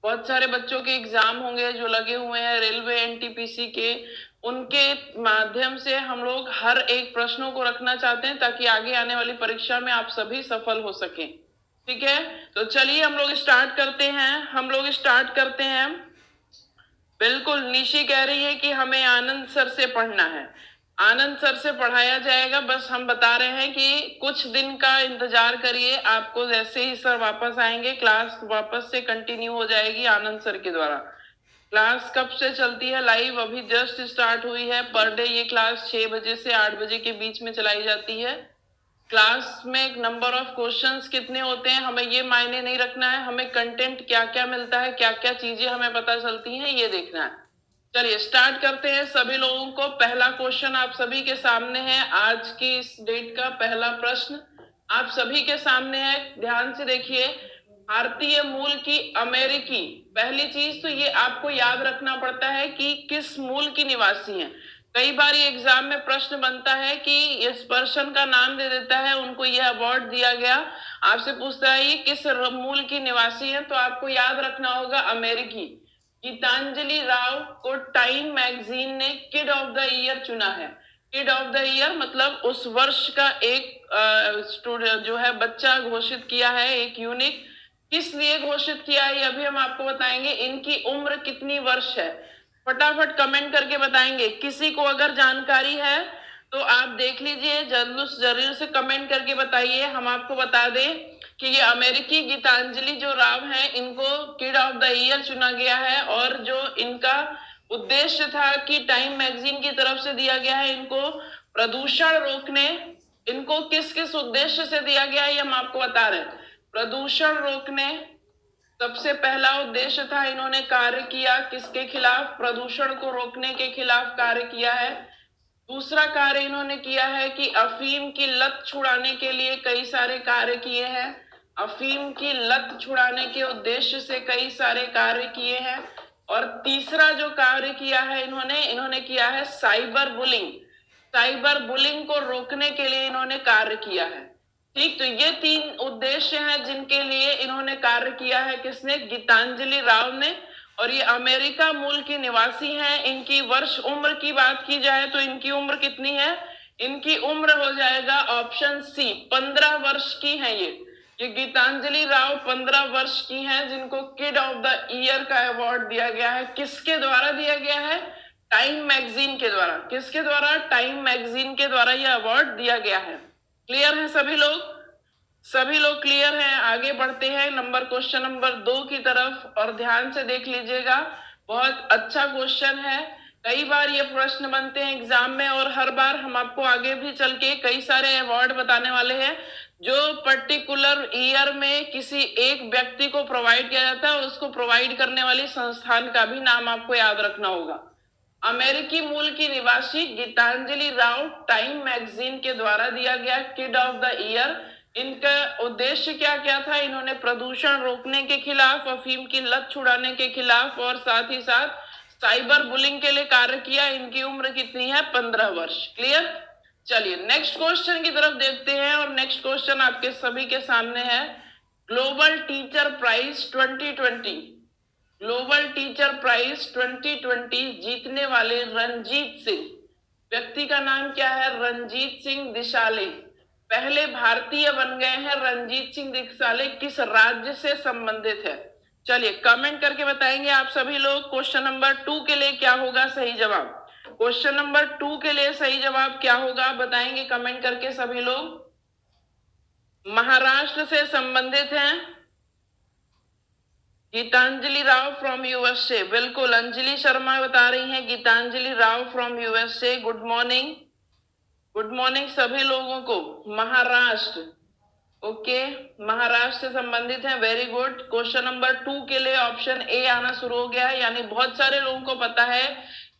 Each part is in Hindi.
बहुत सारे बच्चों के एग्जाम होंगे जो लगे हुए हैं रेलवे एनटीपीसी के, उनके माध्यम से हम लोग हर एक प्रश्नों को रखना चाहते हैं ताकि आगे आने वाली परीक्षा में आप सभी सफल हो सकें। ठीक है, तो चलिए हम लोग स्टार्ट करते हैं। बिल्कुल, निशी कह रही है कि हमें आनंद सर से पढ़ना है। आनंद सर से पढ़ाया जाएगा, बस हम बता रहे हैं कि कुछ दिन का इंतजार करिए। आपको जैसे ही सर वापस आएंगे क्लास वापस से कंटिन्यू हो जाएगी आनंद सर के द्वारा। क्लास कब से चलती है लाइव? अभी जस्ट स्टार्ट हुई है। पर डे ये क्लास 6 बजे से 8 बजे के बीच में चलाई जाती है। क्लास में नंबर ऑफ क्वेश्चंस कितने होते हैं हमें ये मायने नहीं रखना है, हमें कंटेंट क्या क्या मिलता है, क्या क्या चीजें हमें पता चलती हैं ये देखना है। चलिए स्टार्ट करते हैं सभी लोगों को। पहला क्वेश्चन आप सभी के सामने है, आज की इस डेट का पहला प्रश्न आप सभी के सामने है। ध्यान से देखिए, भारतीय मूल की अमेरिकी, पहली चीज तो ये आपको याद रखना पड़ता है कि किस मूल की निवासी हैं। कई बार ये एग्जाम में प्रश्न बनता है कि इस पर्सन का नाम दे देता है, उनको यह अवार्ड दिया गया, आपसे पूछता है ये किस मूल की निवासी है, तो आपको याद रखना होगा अमेरिकी। गीतांजलि राव को टाइम मैगजीन ने किड ऑफ द ईयर चुना है। किड ऑफ द ईयर मतलब उस वर्ष का एक स्टूडेंट जो है बच्चा घोषित किया है, एक यूनिक। किस लिए घोषित किया है ये अभी हम आपको बताएंगे। इनकी उम्र कितनी वर्ष है, फटाफट कमेंट करके बताएंगे। किसी को अगर जानकारी है तो आप देख लीजिए, जरूर से कमेंट करके बताइए। हम आपको बता दें कि ये अमेरिकी गीतांजलि जो राव हैं, इनको किड ऑफ द ईयर चुना गया है। और जो इनका उद्देश्य था कि टाइम मैगजीन की तरफ से दिया गया है, इनको प्रदूषण रोकने, इनको किस किस उद्देश्य से दिया गया है ये हम आपको बता रहे हैं। प्रदूषण रोकने सबसे पहला उद्देश्य था, इन्होंने कार्य किया किसके खिलाफ? प्रदूषण को रोकने के खिलाफ कार्य किया है। दूसरा कार्य इन्होंने किया है कि अफीम की लत छुड़ाने के लिए कई सारे कार्य किए हैं। अफीम की लत छुड़ाने के उद्देश्य से कई सारे कार्य किए हैं। और तीसरा जो कार्य किया है इन्होंने किया है साइबर बुलिंग। साइबर बुलिंग को रोकने के लिए इन्होंने कार्य किया है। ठीक, तो ये 3 उद्देश्य हैं जिनके लिए इन्होंने कार्य किया है। किसने? गीतांजलि राव ने। और ये अमेरिका मूल की निवासी हैं। इनकी वर्ष उम्र की बात की जाए तो इनकी उम्र कितनी है? इनकी उम्र हो जाएगा ऑप्शन सी, 15 वर्ष की है ये गीतांजलि राव 15 वर्ष की हैं, जिनको किड ऑफ द ईयर का अवार्ड दिया गया है। किसके द्वारा दिया गया है? टाइम मैगजीन के द्वारा। किसके द्वारा? टाइम मैगजीन के द्वारा यह अवार्ड दिया गया है। क्लियर है सभी लोग? सभी लोग क्लियर हैं? आगे बढ़ते हैं क्वेश्चन नंबर 2 की तरफ, और ध्यान से देख लीजिएगा। बहुत अच्छा क्वेश्चन है। कई बार ये प्रश्न बनते हैं एग्जाम में, और हर बार हम आपको आगे भी चल के कई सारे अवार्ड बताने वाले हैं जो पर्टिकुलर ईयर में किसी एक व्यक्ति को प्रोवाइड किया जाता है, और उसको प्रोवाइड करने वाली संस्थान का भी नाम आपको याद रखना होगा। अमेरिकी मूल की निवासी गीतांजलि राव, टाइम मैगजीन के द्वारा दिया गया किड ऑफ द ईयर। इनका उद्देश्य क्या क्या था? इन्होंने प्रदूषण रोकने के खिलाफ, अफीम की लत छुड़ाने के खिलाफ, और साथ ही साथ साइबर बुलिंग के लिए कार्य किया। इनकी उम्र कितनी है? 15 वर्ष। क्लियर? चलिए नेक्स्ट क्वेश्चन की तरफ देखते हैं, और नेक्स्ट क्वेश्चन आपके सभी के सामने है। Global teacher prize 2020, global teacher prize 2020 जीतने वाले रंजीत सिंह, व्यक्ति का नाम क्या है? रंजीत सिंह दिशाले, पहले भारतीय बन गए हैं। रंजीत सिंह दिशाले किस राज्य से संबंधित है? चलिए कमेंट करके बताएंगे आप सभी लोग। क्वेश्चन नंबर 2 के लिए क्या होगा सही जवाब? क्वेश्चन नंबर 2 के लिए सही जवाब क्या होगा बताएंगे कमेंट करके सभी लोग। महाराष्ट्र से संबंधित हैं गीतांजलि राव फ्रॉम यूएसए। बिल्कुल, अंजलि शर्मा बता रही हैं Geetanjali Rao from USA. Good morning, good morning सभी लोगों को। महाराष्ट्र, ओके, महाराष्ट्र से संबंधित है। Very good. क्वेश्चन नंबर 2 के लिए ऑप्शन ए आना शुरू हो गया है, यानी बहुत सारे लोगों को पता है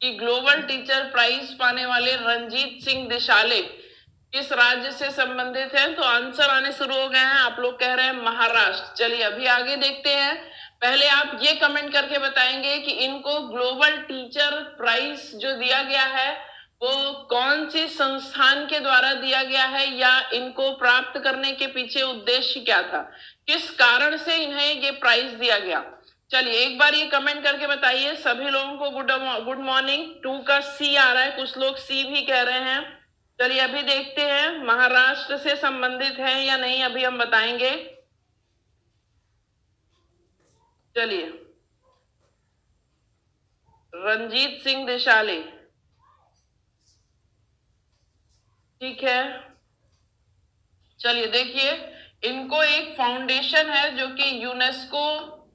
कि ग्लोबल टीचर प्राइज पाने वाले रंजीत सिंह दिशाले किस राज्य से संबंधित है, तो आंसर आने शुरू हो गए हैं। आप लोग कह रहे हैं महाराष्ट्र। चलिए अभी आगे देखते हैं। पहले आप ये कमेंट करके बताएंगे कि इनको ग्लोबल टीचर प्राइज जो दिया गया है वो कौन सी संस्थान के द्वारा दिया गया है, या इनको प्राप्त करने के पीछे उद्देश्य क्या था, किस कारण से इन्हें ये प्राइज दिया गया। चलिए एक बार ये कमेंट करके बताइए सभी लोगों को गुड मॉर्निंग। 2 का सी आ रहा है, कुछ लोग सी भी कह रहे हैं। चलिए अभी देखते हैं महाराष्ट्र से संबंधित है या नहीं, अभी हम बताएंगे। चलिए रंजीत सिंह दिशाले, ठीक है। चलिए देखिए, इनको एक फाउंडेशन है जो कि यूनेस्को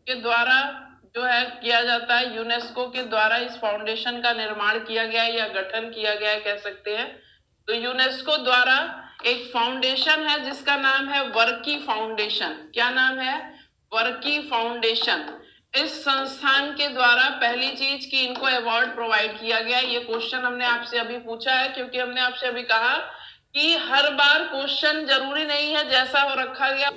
के द्वारा जो है किया जाता है। यूनेस्को के द्वारा इस फाउंडेशन का निर्माण किया गया है या गठन किया गया है कह सकते हैं। तो यूनेस्को द्वारा एक फाउंडेशन है जिसका नाम है वर्की फाउंडेशन। क्या नाम है? वर्की फाउंडेशन। इस संस्थान के द्वारा पहली चीज कि इनको अवार्ड प्रोवाइड किया गया। ये क्वेश्चन हमने आपसे अभी पूछा है क्योंकि हमने आपसे अभी कहा कि हर बार क्वेश्चन जरूरी नहीं है जैसा हो रखा गया।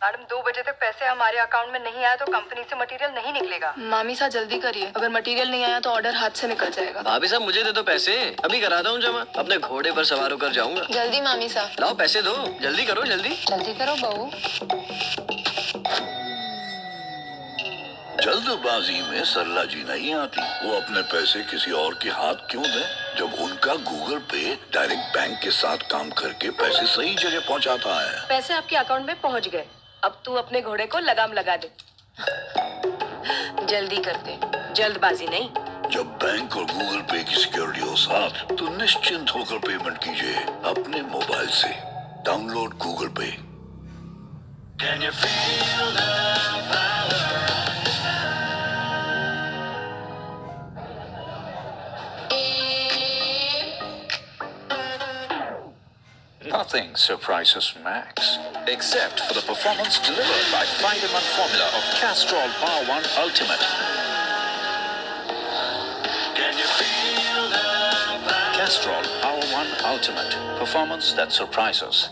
मैडम 2 बजे तक पैसे हमारे अकाउंट में नहीं आया तो कंपनी से मटेरियल नहीं निकलेगा। मामी साहब जल्दी करिए, अगर मटेरियल नहीं आया तो ऑर्डर हाथ से निकल जाएगा। भाभी साहब मुझे दे दो पैसे, अभी कराता हूँ जमा, अपने घोड़े पर सवार होकर जाऊंगा। जल्दी मामी साहब। लाओ पैसे दो, जल्दी करो जल्दी। जल्दी करो बहू। जल्दबाजी में सरला जी नहीं आती। वो अपने पैसे किसी और के हाथ क्यों दें जब उनका गूगल पे डायरेक्ट बैंक के साथ काम करके पैसे सही जगह पहुंचाता है। पैसे आपके अकाउंट में पहुंच गए, अब तू अपने घोड़े को लगाम लगा दे। जल्दी कर दे, जल्दबाजी नहीं। जब बैंक और गूगल पे की सिक्योरिटी हो साथ तो निश्चिंत होकर पेमेंट कीजिए अपने मोबाइल से। डाउनलोड गूगल पे। Nothing surprises Max, except for the performance delivered by 5-in-1 formula of Castrol Power One Ultimate. Castrol Power One Ultimate, performance that surprises.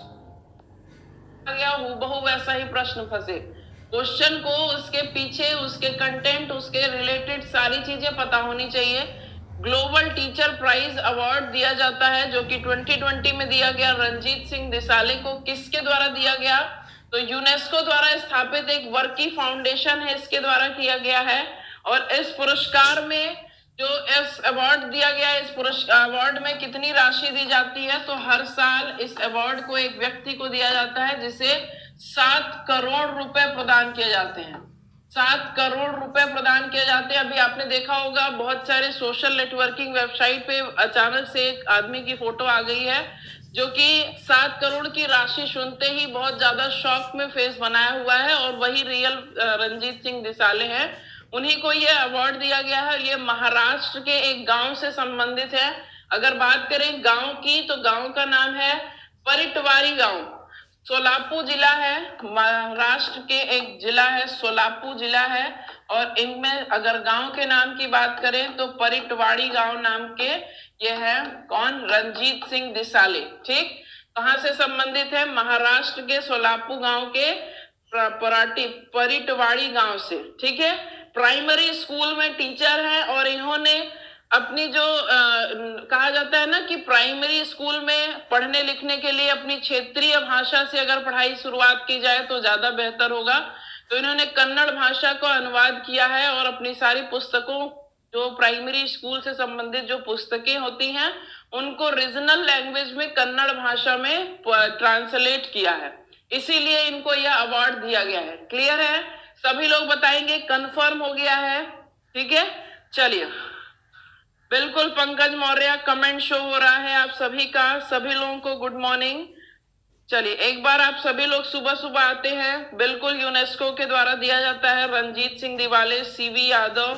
गया हूबहू वैसा ही प्रश्न फंसे। क्वेश्चन को उसके पीछे उसके कंटेंट उसके रिलेटेड सारी चीजें पता होनी चाहिए। ग्लोबल टीचर प्राइज अवार्ड दिया जाता है जो कि 2020 में दिया गया रंजीत सिंह दिसाले को। किसके द्वारा दिया गया? तो यूनेस्को द्वारा स्थापित एक वर्की फाउंडेशन है, इसके द्वारा किया गया है। और इस पुरस्कार में जो इस अवार्ड दिया गया है, इस अवार्ड में कितनी राशि दी जाती है? तो हर साल इस अवार्ड को एक व्यक्ति को दिया जाता है जिसे 7 करोड़ रुपए प्रदान किए जाते हैं। 7 करोड़ रुपए प्रदान किए जाते हैं। अभी आपने देखा होगा बहुत सारे सोशल नेटवर्किंग वेबसाइट पे अचानक से एक आदमी की फोटो आ गई है जो कि 7 करोड़ की राशि सुनते ही बहुत ज्यादा शॉक में फेस बनाया हुआ है और वही रियल रंजीत सिंह दिसाले हैं। उन्हीं को ये अवार्ड दिया गया है। ये महाराष्ट्र के एक गांव से संबंधित है। अगर बात करें गांव की तो गांव का नाम है परिटवारी गांव। सोलापुर जिला है, महाराष्ट्र के एक जिला है, सोलापुर जिला है। और इनमें अगर गांव के नाम की बात करें तो परिटवाड़ी गांव नाम के ये है कौन? रंजीत सिंह दिसाले। ठीक, कहां से संबंधित है? महाराष्ट्र के सोलापुर गांव के परिटवाड़ी गांव से। ठीक है, प्राइमरी स्कूल में टीचर है और इन्होंने अपनी जो कहा जाता है ना कि प्राइमरी स्कूल में पढ़ने लिखने के लिए अपनी क्षेत्रीय भाषा से अगर पढ़ाई शुरुआत की जाए तो ज्यादा बेहतर होगा। तो इन्होंने कन्नड़ भाषा को अनुवाद किया है और अपनी सारी पुस्तकों जो प्राइमरी स्कूल से संबंधित जो पुस्तकें होती हैं उनको रीजनल लैंग्वेज में कन्नड़ भाषा में ट्रांसलेट किया है, इसीलिए इनको यह अवार्ड दिया गया है। क्लियर है? सभी लोग बताएंगे कंफर्म हो गया है? ठीक है, चलिए बिल्कुल। पंकज मौर्य कमेंट शो हो रहा है आप सभी का। सभी लोगों को गुड मॉर्निंग। चलिए एक बार आप सभी लोग सुबह सुबह आते हैं। बिल्कुल यूनेस्को के द्वारा दिया जाता है। रंजीत सिंह दिवाले, सीवी यादव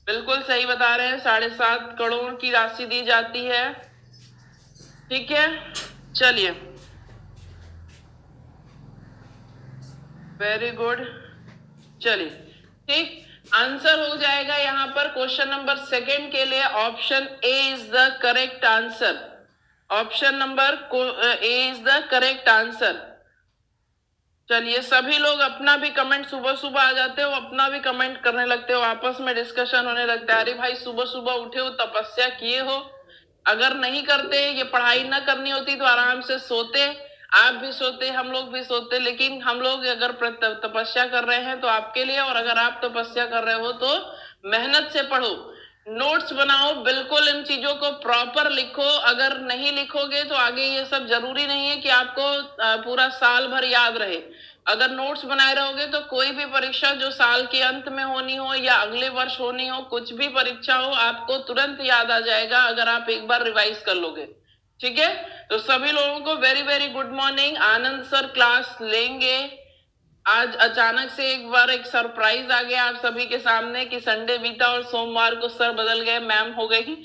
बिल्कुल सही बता रहे हैं। 7.5 करोड़ की राशि दी जाती है। ठीक है, चलिए वेरी गुड। चलिए ठीक, आंसर हो जाएगा यहाँ पर क्वेश्चन नंबर 2 के लिए option A is the correct answer. Option number A is the correct answer. चलिए सभी लोग अपना भी कमेंट, सुबह सुबह आ जाते हो अपना भी कमेंट करने लगते हो, आपस में डिस्कशन होने लगता है। अरे भाई सुबह सुबह उठे हो, तपस्या किए हो, अगर नहीं करते, ये पढ़ाई ना करनी होती तो आराम से सोते, आप भी सोते, हम लोग भी सोते, लेकिन हम लोग अगर तपस्या कर रहे हैं तो आपके लिए, और अगर आप तपस्या कर रहे हो तो मेहनत से पढ़ो, नोट्स बनाओ, बिल्कुल इन चीजों को प्रॉपर लिखो। अगर नहीं लिखोगे तो आगे ये सब जरूरी नहीं है कि आपको पूरा साल भर याद रहे। अगर नोट्स बनाए रहोगे तो कोई भी परीक्षा जो साल के अंत में होनी हो या अगले वर्ष होनी हो, कुछ भी परीक्षा हो, आपको तुरंत याद आ जाएगा अगर आप एक बार रिवाइज कर लोगे। ठीक है, तो सभी लोगों को वेरी वेरी गुड मॉर्निंग। आनंद सर क्लास लेंगे। आज अचानक से एक बार एक सरप्राइज आ गया आप सभी के सामने कि संडे बीता और सोमवार को सर बदल गए, मैम हो गई।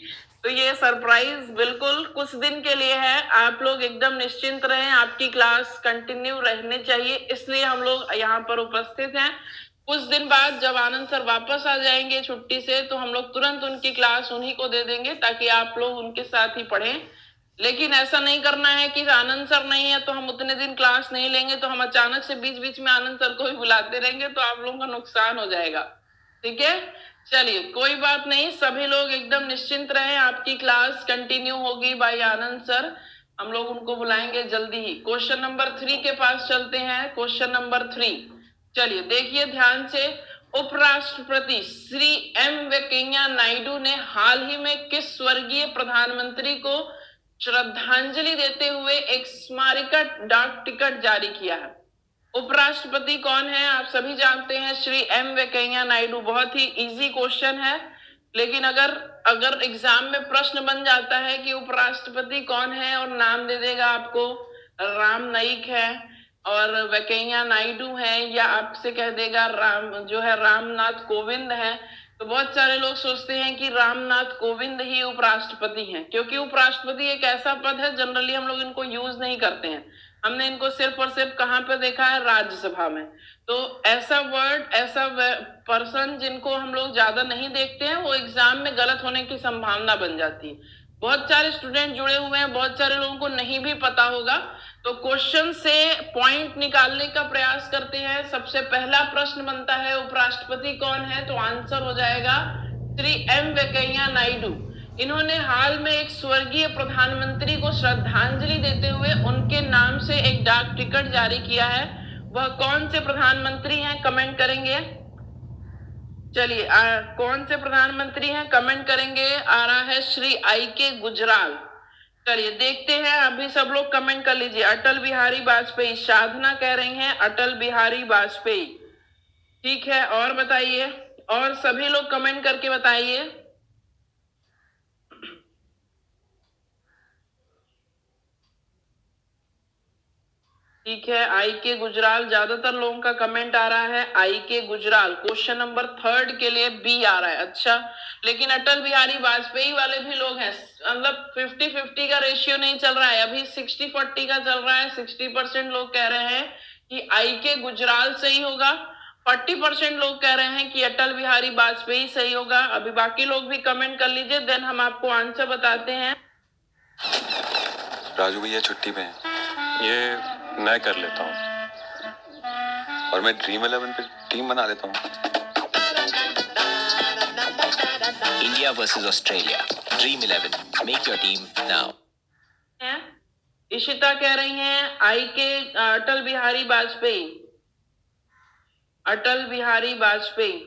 तो ये सरप्राइज बिल्कुल कुछ दिन के लिए है। आप लोग एकदम निश्चिंत रहें, आपकी क्लास कंटिन्यू रहनी चाहिए, इसलिए हम लोग यहाँ पर उपस्थित हैं। कुछ दिन बाद जब आनंद सर वापस आ जाएंगे छुट्टी से तो हम लोग तुरंत उनकी क्लास उन्हीं को दे देंगे ताकि आप लोग उनके साथ ही पढ़ें। लेकिन ऐसा नहीं करना है कि आनंद सर नहीं है तो हम उतने दिन क्लास नहीं लेंगे, तो हम अचानक से बीच बीच में आनंद सर को भी बुलाते रहेंगे तो आप लोगों का नुकसान हो जाएगा। ठीक है, चलिए कोई बात नहीं, सभी लोग एकदम निश्चिंत रहें, आपकी क्लास कंटिन्यू होगी बाय आनंद सर। हम लोग उनको बुलाएंगे जल्दी ही। क्वेश्चन नंबर 3 के पास चलते हैं। क्वेश्चन नंबर 3, चलिए देखिए ध्यान से। उपराष्ट्रपति श्री एम वेंकैया नायडू ने हाल ही में किस स्वर्गीय प्रधानमंत्री को श्रद्धांजलि देते हुए एक स्मारिका डाक टिकट जारी किया है? उपराष्ट्रपति कौन है? आप सभी जानते हैं, श्री एम वेंकैया नायडू। बहुत ही इजी क्वेश्चन है, लेकिन अगर एग्जाम में प्रश्न बन जाता है कि उपराष्ट्रपति कौन है और नाम दे देगा आपको, राम नाईक है और वेंकैया नायडू है, या आपसे कह देगा रामनाथ कोविंद है, तो बहुत सारे लोग सोचते हैं कि रामनाथ कोविंद ही उपराष्ट्रपति हैं, क्योंकि उपराष्ट्रपति एक ऐसा पद है जनरली हम लोग इनको यूज नहीं करते हैं। हमने इनको सिर्फ और सिर्फ कहाँ पे देखा है? राज्यसभा में। तो ऐसा वर्ड, ऐसा पर्सन जिनको हम लोग ज्यादा नहीं देखते हैं, वो एग्जाम में गलत होने की संभावना बन जाती है। बहुत सारे स्टूडेंट जुड़े हुए हैं, बहुत सारे लोगों को नहीं भी पता होगा, तो क्वेश्चन से पॉइंट निकालने का प्रयास करते हैं। सबसे पहला प्रश्न बनता है उपराष्ट्रपति कौन है, तो आंसर हो जाएगा श्री एम वेंकैया नायडू। इन्होंने हाल में एक स्वर्गीय प्रधानमंत्री को श्रद्धांजलि देते हुए उनके नाम से एक डाक टिकट जारी किया है। वह कौन से प्रधानमंत्री हैं, कमेंट करेंगे। चलिए कौन से प्रधानमंत्री हैं, कमेंट करेंगे। आ रहा है श्री I.K. गुजराल। चलिए देखते हैं, अभी सब लोग कमेंट कर लीजिए। अटल बिहारी वाजपेयी, साधना कह रही हैं अटल बिहारी वाजपेयी। ठीक है, और बताइए, और सभी लोग कमेंट करके बताइए। ठीक है, I.K. गुजराल, ज्यादातर लोगों का कमेंट आ रहा है I.K. गुजराल। क्वेश्चन नंबर 3 के लिए B आ रहा है। अच्छा, लेकिन अटल बिहारी वाजपेयी वाले भी लोग हैं, मतलब 50-50 का रेशियो नहीं चल रहा है, अभी 60-40 का चल रहा है। 60% लोग कह रहे हैं कि I.K. गुजराल सही होगा, 40% लोग कह रहे हैं कि अटल बिहारी वाजपेयी सही होगा। अभी बाकी लोग भी कमेंट कर लीजिए, देन हम आपको आंसर बताते हैं। राजू भैया छुट्टी पे हैं, ये मैं कर लेता हूँ और मैं ड्रीम 11 पे टीम बना लेता हूँ। India versus Australia, dream 11, make your team now. Ishita कह रही हैं I.K. अटल बिहारी वाजपेयी, अटल बिहारी वाजपेयी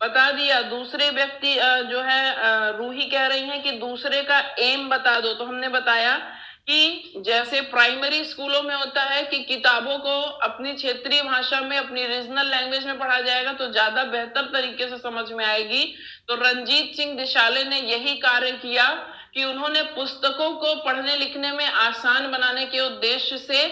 बता दिया। दूसरे व्यक्ति जो है रूही कह रही हैं कि दूसरे का एम बता दो। तो हमने बताया कि जैसे प्राइमरी स्कूलों में होता है कि किताबों को अपनी क्षेत्रीय भाषा में, अपनी रीजनल लैंग्वेज में पढ़ा जाएगा तो ज्यादा बेहतर तरीके से समझ में आएगी। तो रंजीत सिंह दिशाले ने यही कार्य किया कि उन्होंने पुस्तकों को पढ़ने लिखने में आसान बनाने के उद्देश्य से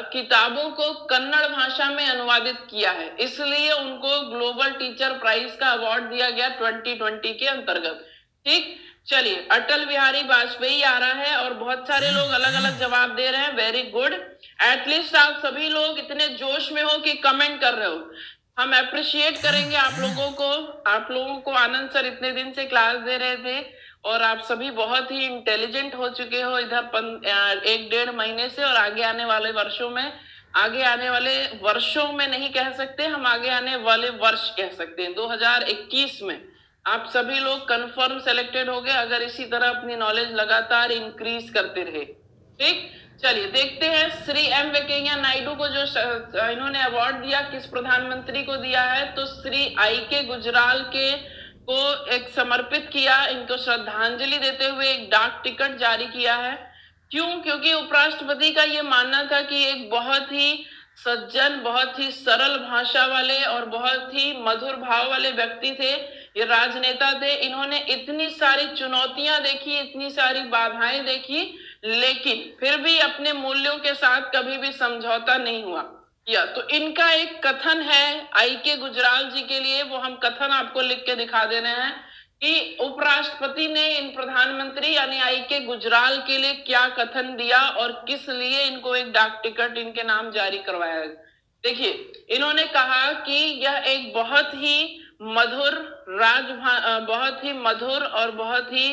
किताबों को कन्नड़ भाषा में अनुवादित किया है, इसलिए उनको ग्लोबल टीचर प्राइज का अवार्ड दिया गया 2020 के अंतर्गत। ठीक, चलिए अटल बिहारी वाजपेयी आ रहा है और बहुत सारे लोग अलग अलग जवाब दे रहे हैं। वेरी गुड, एटलीस्ट आप सभी लोग इतने जोश में हो कि कमेंट कर रहे हो। हम अप्रिशिएट करेंगे आप लोगों को आनंद सर इतने दिन से क्लास दे रहे थे और आप सभी बहुत ही इंटेलिजेंट हो चुके हो इधर 1-1.5 महीने से, और आगे आने वाले वर्षों में नहीं कह सकते हम, आगे आने वाले वर्ष कह सकते हैं। 2021 में आप सभी लोग कंफर्म सेलेक्टेड हो गए अगर इसी तरह अपनी नॉलेज लगातार इंक्रीज करते रहे। ठीक, चलिए देखते हैं श्री एम वेंकैया नायडू को जो इन्होंने अवार्ड दिया, किस प्रधानमंत्री को दिया है, तो श्री आई के गुजराल के को एक समर्पित किया, इनको श्रद्धांजलि देते हुए एक डाक टिकट जारी किया है। क्यों? क्योंकि उपराष्ट्रपति का ये मानना था कि एक बहुत ही सज्जन, बहुत ही सरल भाषा वाले और बहुत ही मधुर भाव वाले व्यक्ति थे, ये राजनेता थे। इन्होंने इतनी सारी चुनौतियां देखी, इतनी सारी बाधाएं देखी, लेकिन फिर भी अपने मूल्यों के साथ कभी भी समझौता नहीं हुआ किया। तो इनका एक कथन है आई के गुजराल जी के लिए, वो हम कथन आपको लिख के दिखा दे रहे हैं कि उपराष्ट्रपति ने इन प्रधानमंत्री यानी आई के गुजराल के लिए क्या कथन दिया और किस लिए इनको एक डाक टिकट इनके नाम जारी करवाया। देखिए, इन्होंने कहा कि यह एक बहुत ही मधुर बहुत ही मधुर और बहुत ही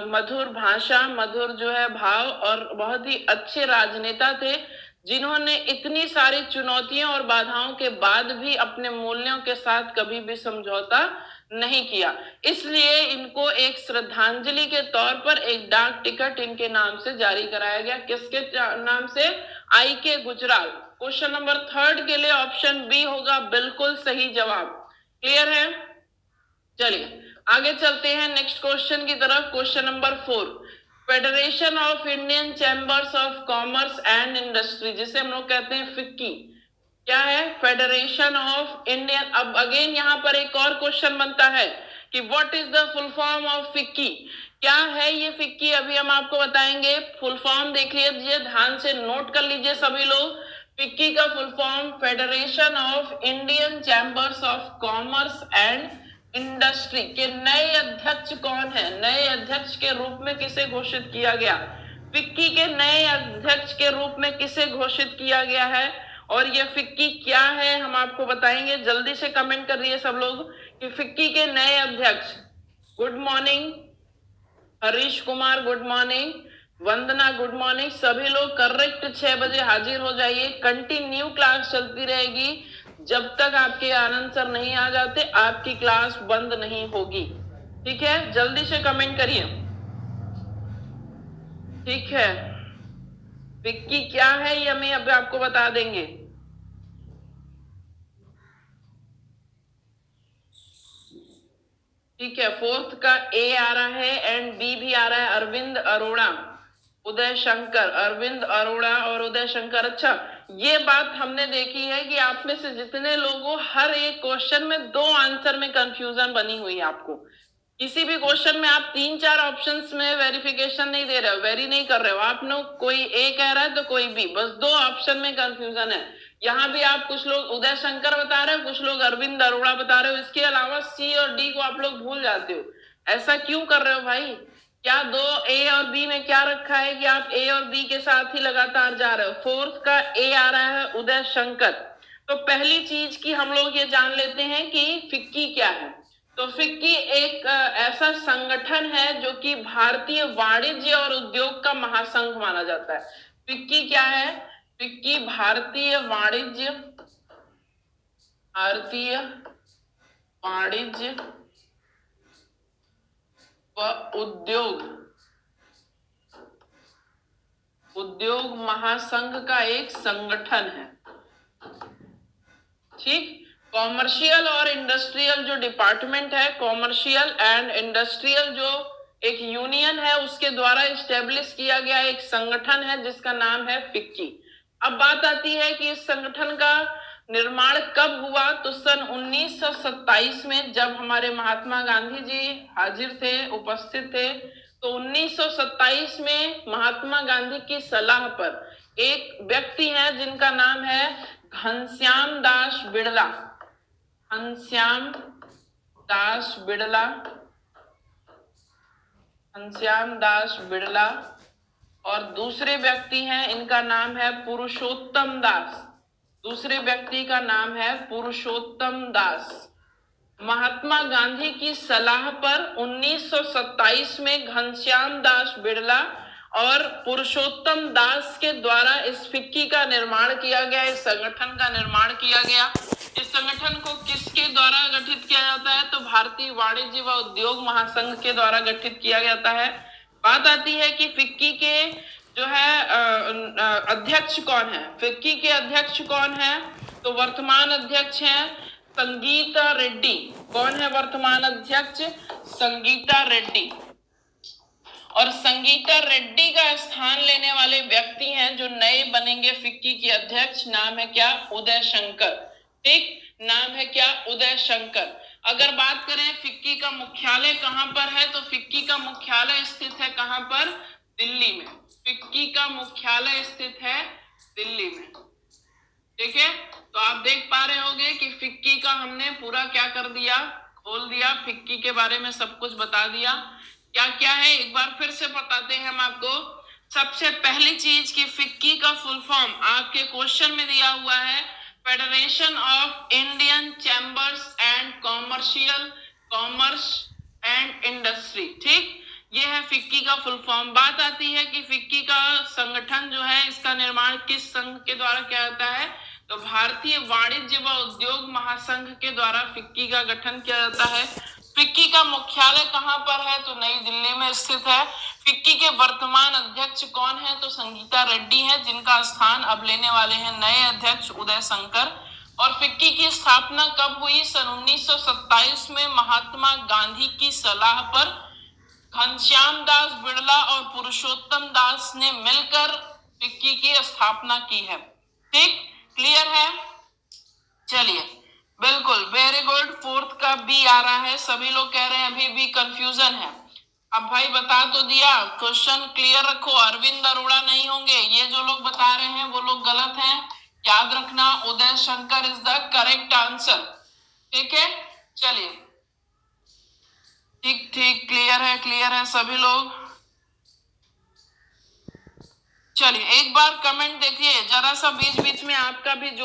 मधुर भाषा, मधुर जो है भाव और बहुत ही अच्छे राजनेता थे, जिन्होंने इतनी सारी चुनौतियों और बाधाओं के बाद भी अपने मूल्यों के साथ कभी भी समझौता नहीं किया। इसलिए इनको एक श्रद्धांजलि के तौर पर एक डाक टिकट इनके नाम से जारी कराया गया। किसके नाम से? आई के गुजराल। क्वेश्चन नंबर 3 के लिए ऑप्शन बी होगा बिल्कुल सही जवाब। क्लियर है? चलिए आगे चलते हैं नेक्स्ट क्वेश्चन की तरफ। Question number 4, federation of Indian chambers of commerce and industry, जिसे हम लोग कहते हैं फिक्की, क्या है? Federation of Indian. अब अगेन यहाँ पर एक और क्वेश्चन बनता है कि what is the full form of FICCI, क्या है ये फिक्की? अभी हम आपको बताएंगे। फुल फॉर्म देख लीजिए, ध्यान से नोट कर लीजिए सभी लोग। फिक्की का full form federation of Indian chambers of commerce and industry के नए अध्यक्ष कौन है? नए अध्यक्ष के रूप में किसे घोषित किया गया? फिक्की के नए अध्यक्ष के रूप में किसे घोषित किया गया है और ये फिक्की क्या है हम आपको बताएंगे। जल्दी से कमेंट कर रही सब लोग कि फिक्की के नए अध्यक्ष। Good morning Harish Kumar, good morning Vandana, good morning. सभी लोग करेक्ट 6 बजे हाजिर हो जाइए। कंटिन्यू क्लास चलती रहेगी, जब तक आपके आनंद सर नहीं आ जाते आपकी क्लास बंद नहीं होगी। ठीक है, जल्दी से कमेंट करिए। ठीक है, फिक्की क्या है ये हमें अभी आपको बता देंगे। ठीक है, 4th का ए आ रहा है एंड बी भी आ रहा है। अरविंद अरोड़ा, उदय शंकर, अरविंद अरोड़ा और उदय शंकर। अच्छा, ये बात हमने देखी है कि आप में से जितने लोगों हर एक क्वेश्चन में 2 आंसर में कंफ्यूजन बनी हुई है। आपको किसी भी क्वेश्चन में आप 3-4 ऑप्शंस में वेरिफिकेशन नहीं दे रहे हो, वेरी नहीं कर रहे हो आप लोग। कोई ए कह रहा है तो कोई बी, बस 2 ऑप्शन में कंफ्यूजन है। यहाँ भी आप कुछ लोग उदय शंकर बता रहे हो, कुछ लोग अरविंद अरोड़ा बता रहे हो। इसके अलावा सी और डी को आप लोग भूल जाते हो। ऐसा क्यों कर रहे हो भाई? क्या 2 ए और बी में क्या रखा है कि आप ए और बी के साथ ही लगातार जा रहे हो? 4th का ए आ रहा है उदय शंकर। तो पहली चीज की हम लोग ये जान लेते हैं कि फिक्की क्या है। तो फिक्की एक ऐसा संगठन है जो कि भारतीय वाणिज्य और उद्योग का महासंघ माना जाता है। फिक्की क्या है? फिक्की भारतीय वाणिज्य व उद्योग महासंघ का एक संगठन है। ठीक, कॉमर्शियल और इंडस्ट्रियल जो डिपार्टमेंट है, कॉमर्शियल एंड इंडस्ट्रियल जो एक यूनियन है, उसके द्वारा एस्टेब्लिश किया गया एक संगठन है जिसका नाम है फिक्की। अब बात आती है कि इस संगठन का निर्माण कब हुआ? तो सन 1927 में, जब हमारे महात्मा गांधी जी हाजिर थे, उपस्थित थे, तो 1927 में महात्मा गांधी की सलाह पर एक व्यक्ति है जिनका नाम है घनश्याम दास बिड़ला। घनश्याम दास बिड़ला और दूसरे व्यक्ति हैं, इनका नाम है पुरुषोत्तम दास। दूसरे व्यक्ति का नाम है पुरुषोत्तम दास। महात्मा गांधी की सलाह पर 1927 में घनश्याम दास बिड़ला और पुरुषोत्तम दास के द्वारा इस फिक्की का निर्माण किया गया, इस संगठन का निर्माण किया गया। इस संगठन को किसके द्वारा गठित किया जाता है? तो भारतीय वाणिज्य व उद्योग महासंघ के द्वारा गठित किया जाता है। बात आती है कि फिक्की के जो है अध्यक्ष कौन है, फिक्की के अध्यक्ष कौन है? तो वर्तमान अध्यक्ष हैं संगीता रेड्डी। कौन है वर्तमान अध्यक्ष? संगीता रेड्डी। और संगीता रेड्डी का स्थान लेने वाले व्यक्ति हैं जो नए बनेंगे फिक्की के अध्यक्ष। नाम है क्या? उदय शंकर। ठीक, नाम है क्या? उदय शंकर। अगर बात करें फिक्की का मुख्यालय कहां पर है, तो फिक्की का मुख्यालय स्थित है कहां पर? दिल्ली में। फिक्की का मुख्यालय स्थित है दिल्ली में। ठीक है, तो आप देख पा रहे होंगे कि फिक्की का हमने पूरा क्या कर दिया, खोल दिया, फिक्की के बारे में सब कुछ बता दिया। क्या क्या है एक बार फिर से बताते हैं हम आपको। सबसे पहली चीज की फिक्की का फुल फॉर्म आपके क्वेश्चन में दिया हुआ है, federation of Indian chambers and commerce and industry. ठीक, ये है फिक्की का फुल फॉर्म। बात आती है कि फिक्की का संगठन जो है, इसका निर्माण किस संघ के द्वारा किया जाता है? तो भारतीय वाणिज्य व उद्योग महासंघ के द्वारा फिक्की का गठन किया जाता है। फिक्की का मुख्यालय कहां पर है? तो नई दिल्ली में स्थित है। फिक्की के वर्तमान अध्यक्ष कौन है? तो संगीता रेड्डी है, जिनका स्थान अब लेने वाले हैं नए अध्यक्ष उदय शंकर। और फिक्की की स्थापना कब हुई? सन 1927 में महात्मा गांधी की सलाह पर घनश्याम दास बिड़ला और पुरुषोत्तम दास ने मिलकर फिक्की की स्थापना की है। ठीक, क्लियर है? चलिए, बिल्कुल, वेरी गुड। फोर्थ का बी आ रहा है। सभी लोग कह रहे हैं अभी भी कंफ्यूजन है। अब भाई बता तो दिया, क्वेश्चन क्लियर रखो। अरविंद अरोड़ा नहीं होंगे, ये जो लोग बता रहे हैं वो लोग गलत हैं। याद रखना, Uday Shankar is the correct answer. ठीक है, चलिए, ठीक ठीक, क्लियर है सभी लोग। चलिए एक बार कमेंट देखिए जरा सा, बीच बीच में आपका भी जो